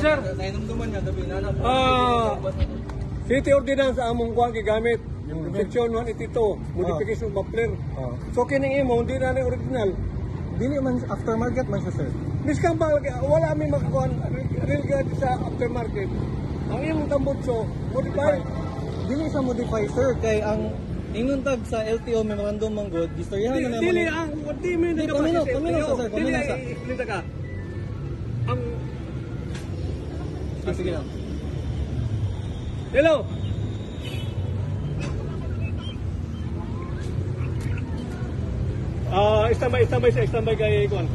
sir. Nainumduman niya, gabi na. City ordinance among kuha gigamit. Section 182, modification of Muffler. So kining imo hindi na original. Dili man aftermarket man siya, sir. Miskang ba wala mi makakuan regard sa aftermarket. Ang imong tambutso modify. Dili sa modify, sir, kay ang ingon tag sa LTO memorandum man god, gistoryahan na naman. Dili ang di mi pamino sa sir, pamino sa. Dili ka. Ang sige lang. Hello. Standby kay Kuan.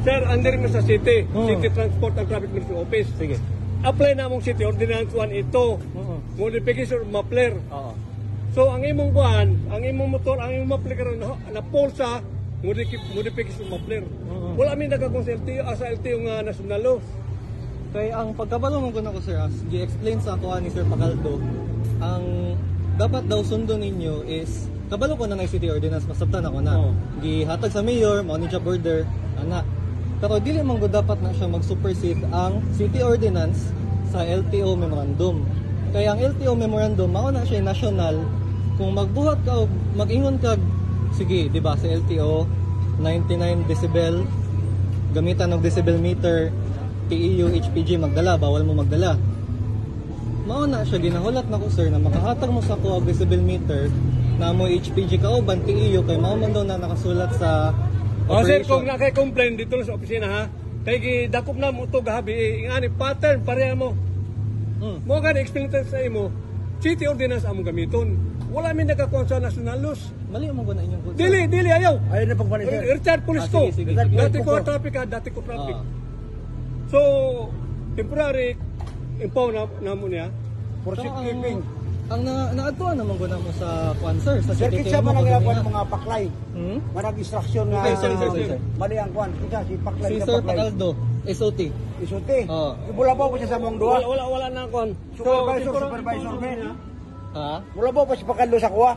Sir, under mo sa City Transport and Traffic Ministry Office. Sige. Apply na mong City Ordinance 1 ito. Modification of Muffler. So, ang imong kuan, ang imong motor, ang imong muffler karon na pulsa, modification of Muffler. Wala mi nagakong sa LTO, sa LTO nga national law. Kay ang pagkabalo ko na ko, sir, as gi-explain sa ako ni Sir Pacaldo, ang dapat daw sundo ninyo is kabalo ko na ng City Ordinance, masabtan ako na. Gihatag sa mayor, mao ni siya border, ana. Pero dili man gud dapat na siya mag-supersede ang City Ordinance sa LTO memorandum. Kaya ang LTO memorandum mao na siya national. Kung magbuhat ka o mag-ingon ka, sige, di ba, sa LTO 99 decibel, gamitan ng decibel meter, TEU, HPG magdala, bawal mo magdala. Mao na siya ginahulat na ko, sir, na makahatag mo sa ko ang decibel meter na mo HPG ka o ban TEU kay mao man daw na nakasulat sa sir, kung nakay-complain dito sa opisina ha, kay dakop na mo ito gabi, ingani pattern, pareha mo. Mo ka na-explain sa imo, City Ordinance among gamiton. Wala mi nagkakuha sa national laws. Mali mo ba na inyong konsep? Dili, ayaw. Ayaw na pagpalit, sir. Retired police ko. Sige. Dati ko traffic ha, dati ko traffic. So, temporary, impound na mo niya. For safekeeping. Ang naadtuan naman ko na mo sa kwan, sir, sa Sir, city kitsa mo man ang ginagawa ng mga paklay. Hmm? Manag instruction nga. Okay, sir. Mali ang kwan. Kitsa, si paklay Si na Sir paklay. Pacaldo, SOT. Isulti. Oo. Mula po siya sa mong duwa. Wala na kon. Supervisor, men. Ha? Mula po si Pacaldo sa kuha.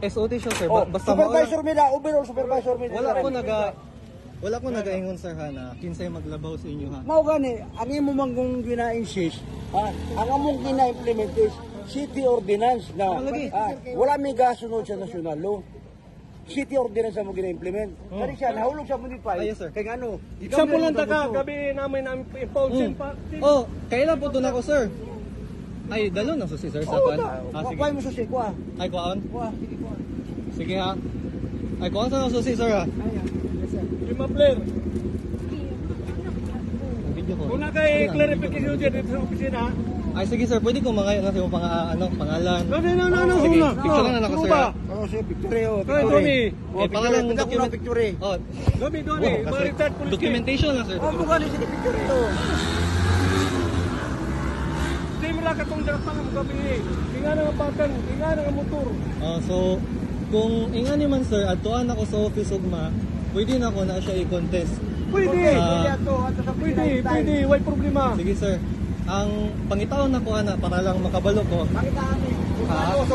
SOT siya, sir. Oh, Basta supervisor mi na, overall supervisor mi. wala ko nagaingon, sir, ha, na kinsay maglabaw sa inyo, ha. Mao gani, ang imo man kung gina-insist, ang among gina-implement is City Ordinance na wala may gasunod sa national law. City Ordinance ang mo gina-implement. Kani siya, nahulog sa modify. Yes, sir. Kaya ano, Sa pulan ka, gabi namin ang impound pa. Oh, kailan po doon ako, sir? Ay, dalo na susi, sir, sa kwan. Sige. Kuha mo susi, kuha. Ay, kuhaan? Kuha, sige, kuha. Sige, ha. Ay, kuhaan sa susi, sir, ha. Yung Muffler. Ang video ko. Kung na kay clarification dyan dito sa opisina. Ay, sige, sir, pwede ko mga yung pangalan. No. Sige, picture lang na ako, sir, ha. Oo, sige, picture eh. Kaya Tony. Pangalan ng document. Picture eh. Oh, Doni, mga retired police. documentation lang, sir. Oh, bukan sige, picture ito. Hindi mo lang katong dapat ng gabi. Inga na nga pakan, inga na nga motor. So, kung inga ni man, sir, atuan ako sa office ugma, pwede na ako na siya i-contest. Pwede. Pwede. Why problema? Sige, sir. Ang pangitaon na ko, ana, para lang makabalo ko. Makita kami.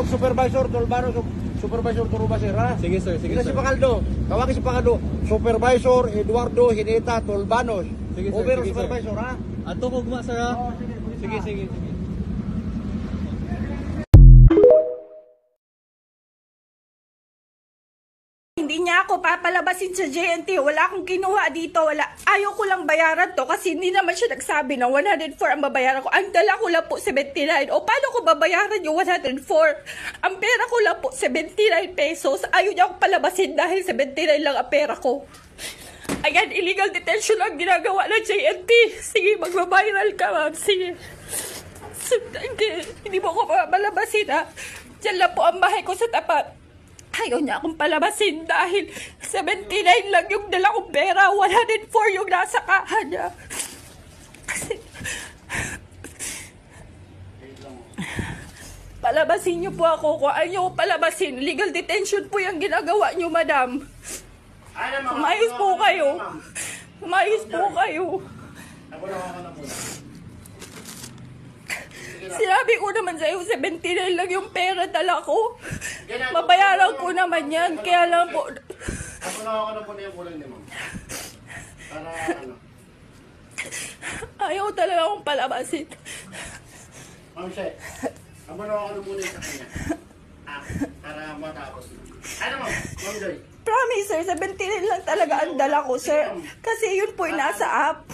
Supervisor Tolbano, Supervisor Turuba, sir, ha? Sige, sir. Sige, Ito sir. si Pacaldo. Tawagin si Pacaldo. Supervisor Eduardo Hineta Tolbanos. Sige, sir. Over Sige, sir. supervisor, ha? Ato ko guma, sir, ha? Sige. Hindi niya ako papalabasin sa JNT. Wala akong kinuha dito. Ayaw ko lang bayaran to kasi hindi naman siya nagsabi na 104 ang babayaran ko. Ang dala ko lang po 79. O paano ko babayaran yung 104? Ang pera ko lang po 79 pesos. Ayaw niya akong palabasin dahil 79 lang ang pera ko. Ayan, illegal detention ang ginagawa ng JNT. Sige, magbabiral ka, ma'am. Sige. Hindi mo ko mapalabasin, ha? Diyan lang po ang bahay ko sa tapat. Ayaw niya akong palabasin dahil 79 lang yung dala kong pera. 104 yung nasa kaha niya. Palabasin niyo po ako. Kung ayaw ko palabasin, legal detention po yung ginagawa niyo, madam. Umayos po kayo. Umayos po kayo. Sinabi ko naman sa'yo, 79 lang yung pera dala ko. Mabayaran ko naman yan. Kaya lang po. Ako na ako na po na yung kulang ni ma'am. lang akong palabasin. Ma'am She, ang manawa ko muna sa kanya. Para matapos. Ano mo, Ma'am Joy? Promise, sir, 79 lang talaga ang dala ko, sir. Kasi yun po yung nasa app.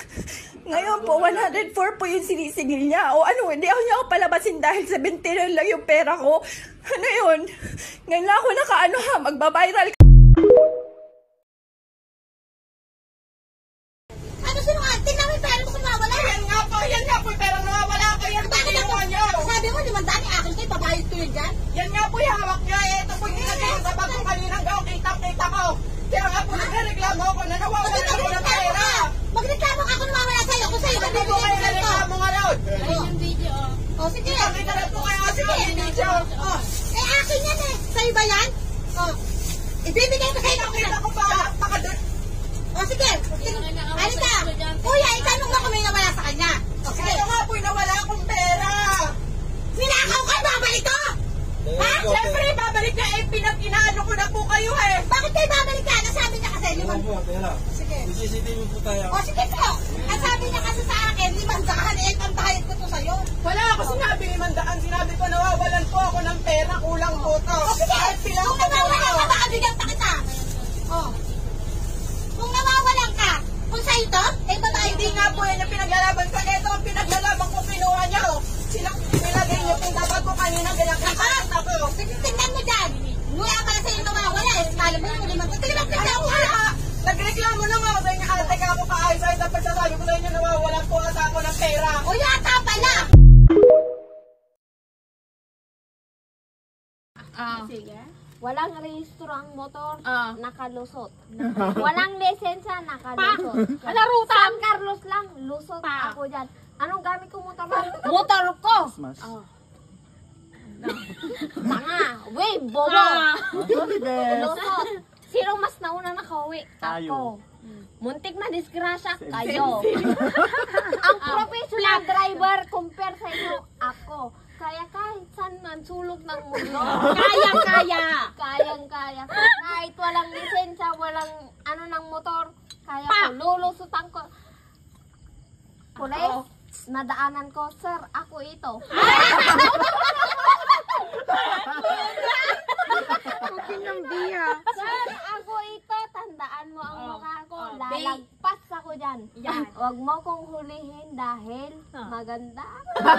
Ngayon po, 104 po yung sinisingil niya. O ano, hindi ako niya ako palabasin dahil 79 lang yung pera ko. Ano yun? Ngayon lang ako nakaano ha, magbabiral. Ano sinungaling? Tingnan mo yung pera mo kung mawala. Yan nga po yung pera nawawala ko. Yan po yung ginawa niyo. Sabi mo, 500 akin kayo, babayad ko yun dyan. Yan nga po yung hawak niya. Ito po yung ginagawa sa bago kaninang gaw. Kita ko. Kaya nga po nagreklamo ako na nawawala ako ng pera. Magreklamo ka kung mawala sa'yo. Kung sa'yo, Hindi po kayo nagreklamo ngayon. O, sige. Pakita na po kayo kasi mag-video. O, eh akin yan eh. Sa'yo ba yan? O, ibibigay ko sa'yo. Kita ko pa. O, sige. Alita. Kuya, itanong mo kung may nawala sa kanya. O, sige. Ito nga po yung nawala akong pera. Ninakaw ka, babalik ko! Ha? Siyempre, babalik na eh. Pinag-inaano ko na po kayo eh. Bakit kayo babalik ka? Nasabi niya kasi, Sige. CCTV po tayo. O, sige po. Ang sabi niya kasi sa akin, 500 eh, pantahid ko to sa'yo. Wala ako sinabi ni Mandaan. Sinabi ko nawawalan po ako ng pera. Kulang po to. O, sige. Kahit pilang Kung nawawalan ka, baka bigyan pa kita. O. Kung nawawalan ka, kung sa'yo to, eh, babayad Hindi nga po yan yung pinaglalaban ko. Ito ang pinaglalaban ko, kinuha niya ko. Nilagay niyo kung dapat ko kanina ginagalit ako. Tingnan mo dyan. Mula pala sa'yo nawawala eh. Kala mo yung limang. Tingnan mo Ayaw dyan. nga. Nagreklamo lang ako sa inyo. Ate ka ako kaayos-ayos. Dapat sasabi ko sa inyo nawawala po ata ako ng pera. O yata pala. Walang rehistro ang motor, nakalusot. Walang lisensya, nakalusot. Ano ruta? San Carlos lang, lusot ako dyan. Anong gamit ko motor mo? Motor ko! Tanga! Wey, bobo! Lusot. Sino mas nauna nakauwi? Ako. Muntik na disgrasya, kayo. Ang professional driver, compare sa inyo, ako. Kaya kahit saan man sulok ng mundo. Kayang-kaya. Kayang-kaya. Kahit walang lisensya, walang ano ng motor, kaya ko, lulusutan ko. Pulis, nadaanan ko, sir, ako ito. Sir, ako ito, tandaan mo ang mukha ko, lalagpas ako dyan. Huwag mo kong hulihin dahil maganda ako.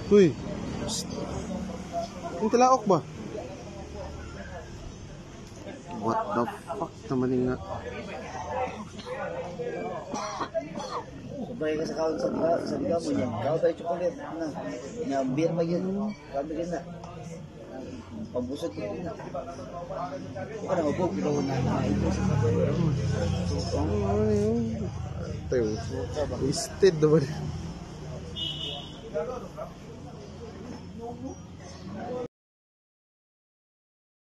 Uy, yung tilaok ba? What the fuck naman yung nga? Sabay ka sa kaon sa bigaw mo niya. Kau tayo chocolate na. Na beer magyud. Kami na. Pambusog ko na. Ko na ubog ko na ito. Ano yun? Tayo. Wasted naman.